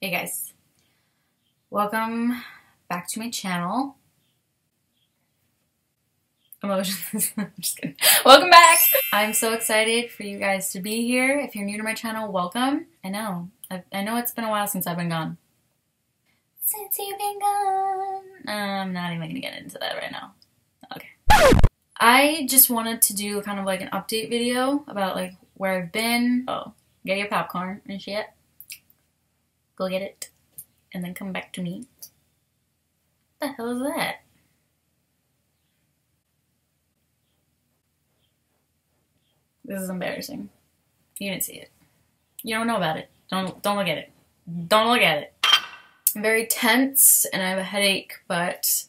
Hey guys, welcome back to my channel. Emotions. I'm just kidding. Welcome back! I'm so excited for you guys to be here. If you're new to my channel, welcome. I know it's been a while since I've been gone. Since you've been gone. I'm not even gonna get into that right now. Okay. I just wanted to do kind of like an update video about like where I've been. Oh, get your popcorn and shit. Go get it. And then come back to me. What the hell is that? This is embarrassing. You didn't see it. You don't know about it. Don't look at it. Don't look at it. I'm very tense and I have a headache, but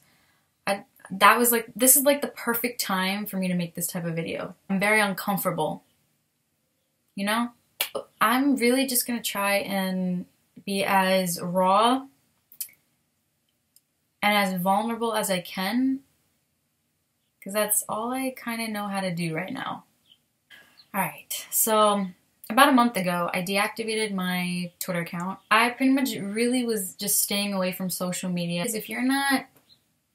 this is like the perfect time for me to make this type of video. I'm very uncomfortable. You know? I'm really just gonna try and be as raw and as vulnerable as I can, because that's all I kind of know how to do right now. Alright, so about a month ago, I deactivated my Twitter account. I pretty much really was just staying away from social media. Because if you're not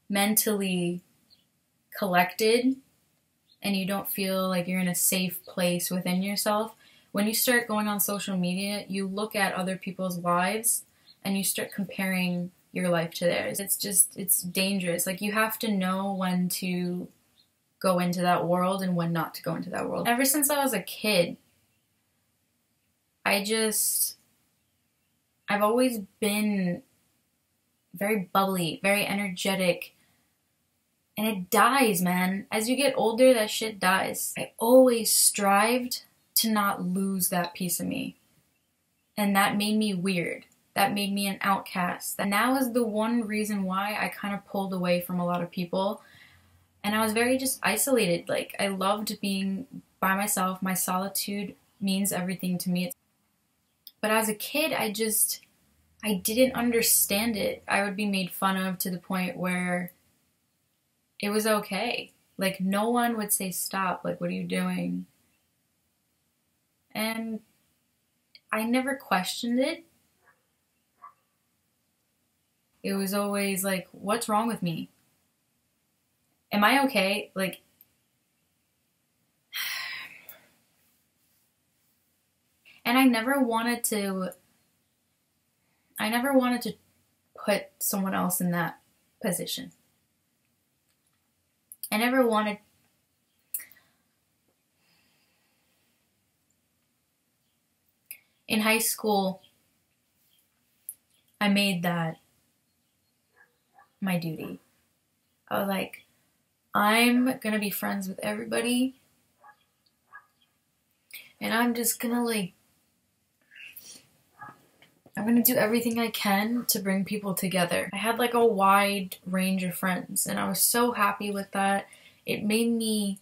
mentally collected and you don't feel like you're in a safe place within yourself, when you start going on social media, you look at other people's lives and you start comparing your life to theirs. It's dangerous. Like, you have to know when to go into that world and when not to go into that world. Ever since I was a kid, I've always been very bubbly, very energetic, and it dies, man. As you get older, that shit dies. I always strived to not lose that piece of me, and that made me weird. That made me an outcast. And that was the one reason why I kind of pulled away from a lot of people. And I was very just isolated. Like, I loved being by myself. My solitude means everything to me. But as a kid, I didn't understand it. I would be made fun of to the point where it was okay. Like, no one would say stop. Like, what are you doing? And I never questioned it. It was always like, what's wrong with me? Am I okay? Like, and I never wanted to put someone else in that position. I never wanted. In high school, I made that my duty. I was like, I'm gonna be friends with everybody, and I'm just gonna I'm gonna do everything I can to bring people together. I had like a wide range of friends, and I was so happy with that. It made me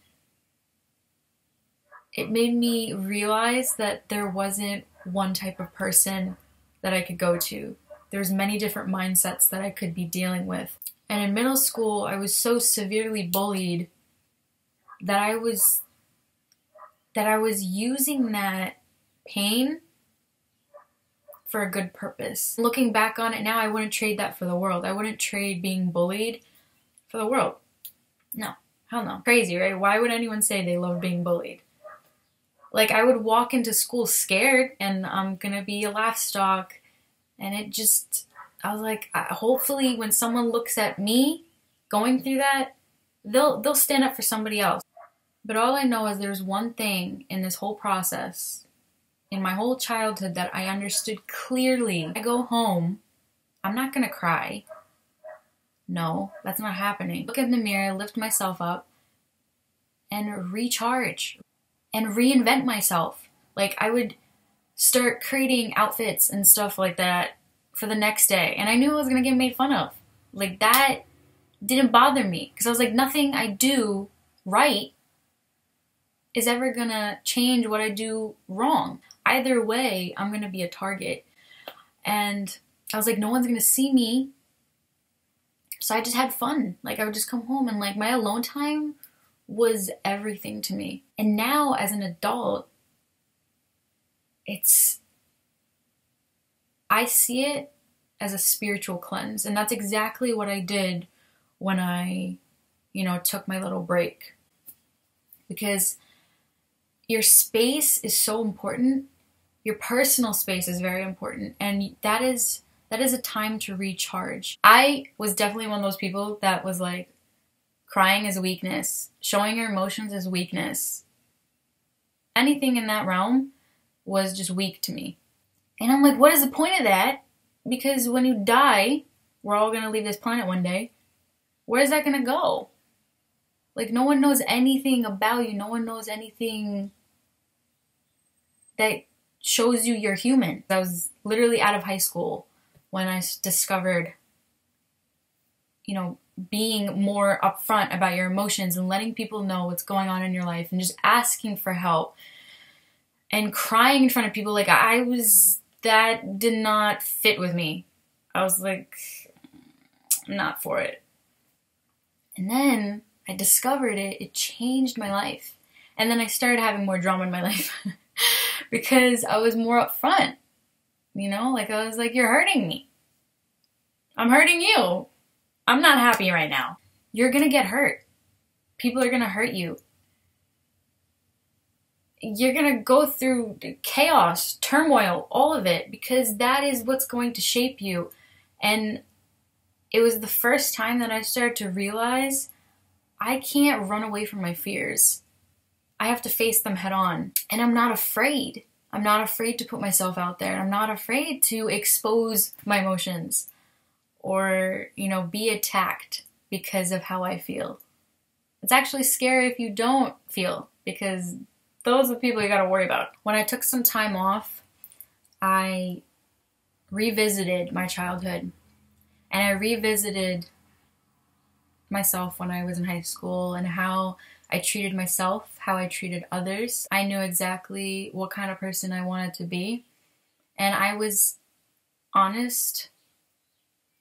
realize that there wasn't one type of person that I could go to. There's many different mindsets that I could be dealing with. And in middle school, I was so severely bullied that I was using that pain for a good purpose. Looking back on it now, I wouldn't trade that for the world. I wouldn't trade being bullied for the world. No, hell no. Crazy, right? Why would anyone say they love being bullied? Like, I would walk into school scared and I'm gonna be a laugh stock, and I was like, hopefully when someone looks at me going through that, they'll stand up for somebody else. But all I know is there's one thing in this whole process, in my whole childhood, that I understood clearly. I go home, I'm not gonna cry. No, that's not happening. Look in the mirror, lift myself up, and recharge. And reinvent myself. Like, I would start creating outfits and stuff like that for the next day. And I knew I was gonna get made fun of. Like, that didn't bother me. Because I was like, nothing I do right is ever gonna change what I do wrong. Either way, I'm gonna be a target. And I was like, no one's gonna see me. So I just had fun. Like, I would just come home and like my alone time was everything to me. And now as an adult, I see it as a spiritual cleanse. And that's exactly what I did when I, took my little break. Because your space is so important. Your personal space is very important. And that is a time to recharge. I was definitely one of those people that was like, crying is a weakness. Showing your emotions is weakness. Anything in that realm was just weak to me. And I'm like, what is the point of that? Because when you die, we're all going to leave this planet one day. Where is that going to go? Like, no one knows anything about you. No one knows anything that shows you you're human. I was literally out of high school when I discovered, being more upfront about your emotions and letting people know what's going on in your life and just asking for help and crying in front of people. Like, that did not fit with me. I was like, I'm not for it. And then I discovered it. It changed my life. And then I started having more drama in my life because I was more upfront. I was like, you're hurting me. I'm hurting you. I'm not happy right now. You're going to get hurt. People are going to hurt you. You're going to go through chaos, turmoil, all of it, because that is what's going to shape you. And it was the first time that I started to realize I can't run away from my fears. I have to face them head on. And I'm not afraid. I'm not afraid to put myself out there. I'm not afraid to expose my emotions or, be attacked because of how I feel. It's actually scary if you don't feel, because those are the people you got to worry about. When I took some time off, I revisited my childhood. And I revisited myself when I was in high school and how I treated myself, how I treated others. I knew exactly what kind of person I wanted to be. And I was honest,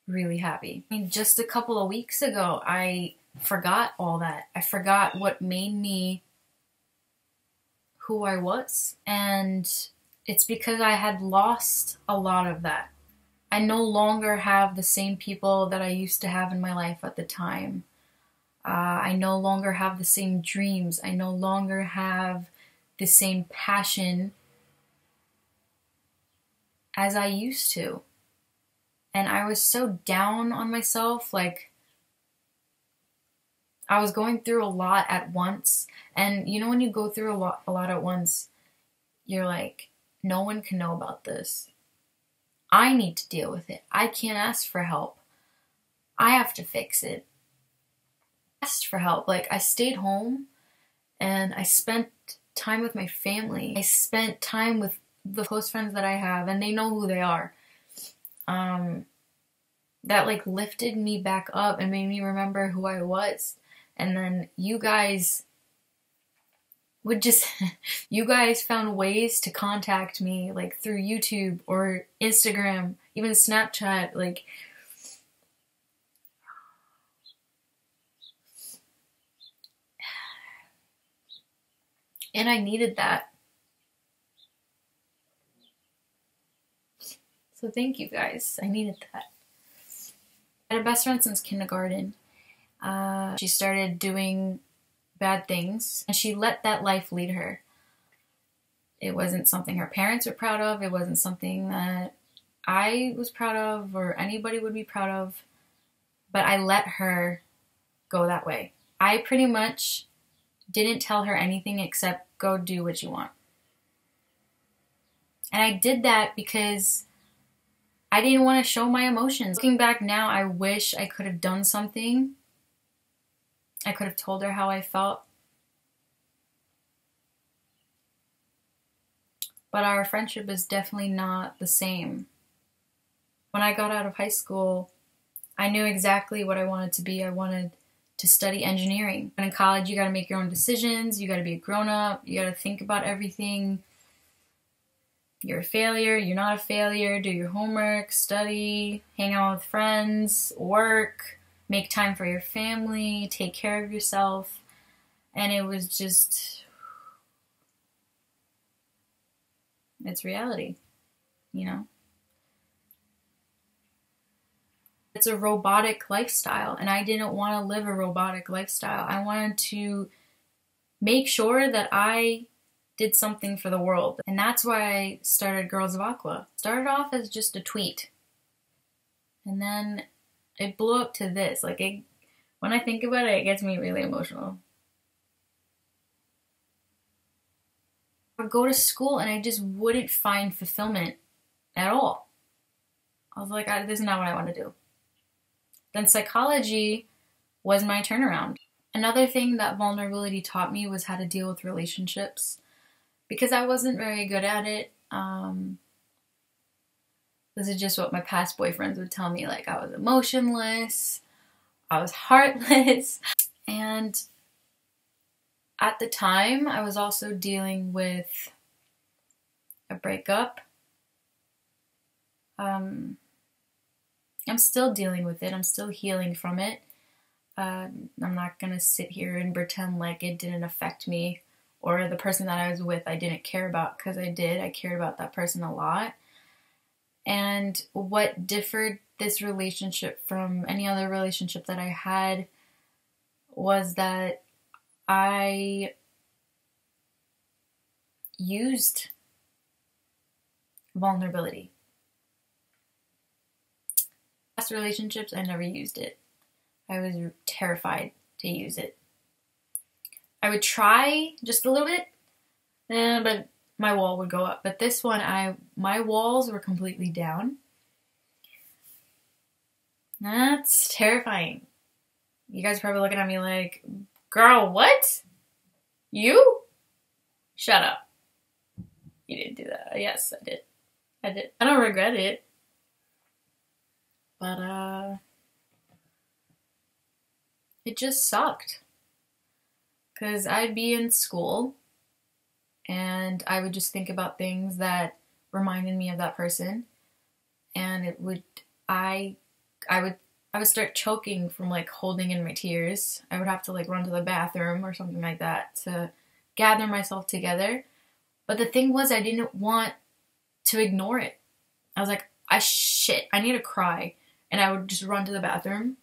really happy. Just a couple of weeks ago, I forgot all that. I forgot what made me who I was. And it's because I had lost a lot of that. I no longer have the same people that I used to have in my life at the time. I no longer have the same dreams. I no longer have the same passion as I used to. And I was so down on myself, like I was going through a lot at once. And when you go through a lot at once, you're like, no one can know about this. I need to deal with it. I can't ask for help. I have to fix it. I asked for help. Like, I stayed home and I spent time with my family. I spent time with the close friends that I have, and they know who they are. That like lifted me back up and made me remember who I was. And then you guys you guys found ways to contact me, like through YouTube or Instagram, even Snapchat, like and I needed that. So thank you guys. I needed that. I had a best friend since kindergarten. She started doing bad things, and she let that life lead her. It wasn't something her parents were proud of. It wasn't something that I was proud of or anybody would be proud of. But I let her go that way. I pretty much didn't tell her anything except go do what you want. And I did that because I didn't want to show my emotions. Looking back now, I wish I could have done something. I could have told her how I felt. But our friendship is definitely not the same. When I got out of high school, I knew exactly what I wanted to be. I wanted to study engineering. And in college, you got to make your own decisions. You got to be a grown-up. You got to think about everything. You're a failure. You're not a failure. Do your homework, study, hang out with friends, work, make time for your family, take care of yourself. And it was just, it's reality, It's a robotic lifestyle, and I didn't want to live a robotic lifestyle. I wanted to make sure that I did something for the world. And that's why I started Girls of Aqua. Started off as just a tweet. And then it blew up to this. Like, when I think about it, it gets me really emotional. I would go to school and I just wouldn't find fulfillment at all. I was like, this is not what I want to do. Then psychology was my turnaround. Another thing that vulnerability taught me was how to deal with relationships, because I wasn't very good at it. This is just what my past boyfriends would tell me. Like, I was emotionless, I was heartless. And at the time, I was also dealing with a breakup. I'm still dealing with it. I'm still healing from it. I'm not gonna sit here and pretend like it didn't affect me, or the person that I was with I didn't care about, because I did. I cared about that person a lot. And what differed this relationship from any other relationship that I had was that I used vulnerability. Past relationships, I never used it. I was terrified to use it. I would try just a little bit, but my wall would go up. But this one, my walls were completely down. That's terrifying. You guys are probably looking at me like, girl, what? You? Shut up. You didn't do that. Yes, I did. I did. I don't regret it. But, it just sucked. Because I'd be in school and I would just think about things that reminded me of that person. And it would, I would start choking from like holding in my tears. I would have to like run to the bathroom or something like that to gather myself together. But the thing was, I didn't want to ignore it. I was like, I need to cry. And I would just run to the bathroom,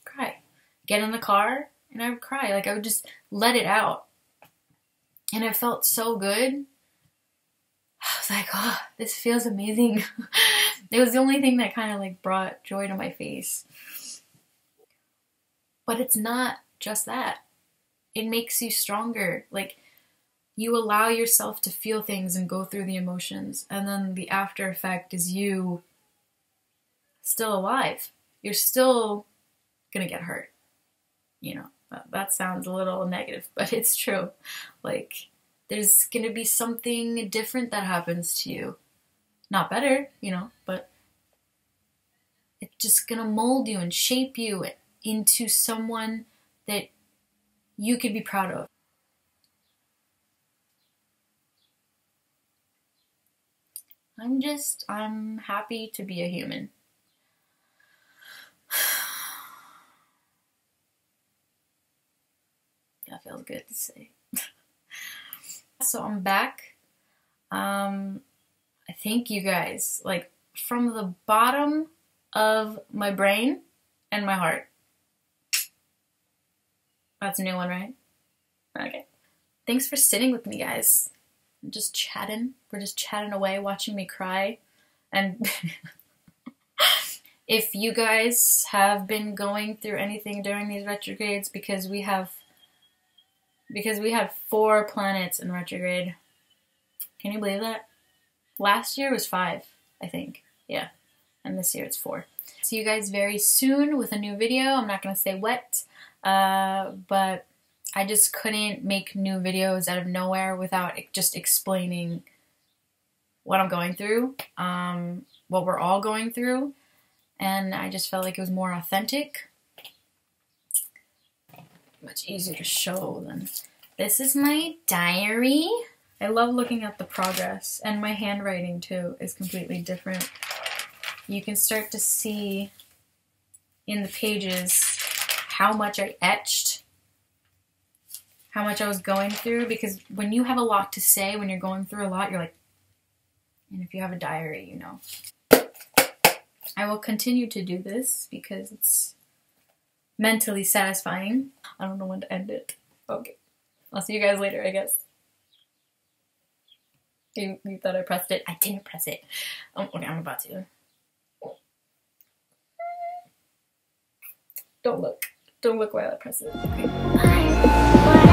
cry. Get in the car, and I would cry. Like, I would just let it out. And it felt so good. I was like, oh, this feels amazing. It was the only thing that kind of like brought joy to my face. But it's not just that. It makes you stronger. Like, you allow yourself to feel things and go through the emotions. And then the after effect is you still alive. You're still gonna get hurt. You know, that sounds a little negative, but it's true. Like, there's gonna be something different that happens to you. Not better, you know, but it's just gonna mold you and shape you into someone that you could be proud of. I'm happy to be a human. That feels good to say. So I'm back. I thank you guys, like, from the bottom of my brain and my heart. That's a new one, right? Okay. Thanks for sitting with me, guys. I'm just chatting. We're just chatting away, watching me cry. And if you guys have been going through anything during these retrogrades, because we have 4 planets in retrograde. Can you believe that? Last year was 5, I think. Yeah. And this year it's 4. See you guys very soon with a new video. I'm not going to say what, but I just couldn't make new videos out of nowhere without just explaining what I'm going through, what we're all going through, and I just felt like it was more authentic. Much easier to show than... This is my diary. I love looking at the progress, and my handwriting too is completely different. You can start to see in the pages how much I etched, how much I was going through, because when you have a lot to say, when you're going through a lot, you're like, and if you have a diary, you know. I will continue to do this because it's mentally satisfying. I don't know when to end it. Okay. I'll see you guys later, I guess. You thought I pressed it? I didn't press it. Okay, I'm about to. Don't look. Don't look while I press it. Okay. Bye. Bye.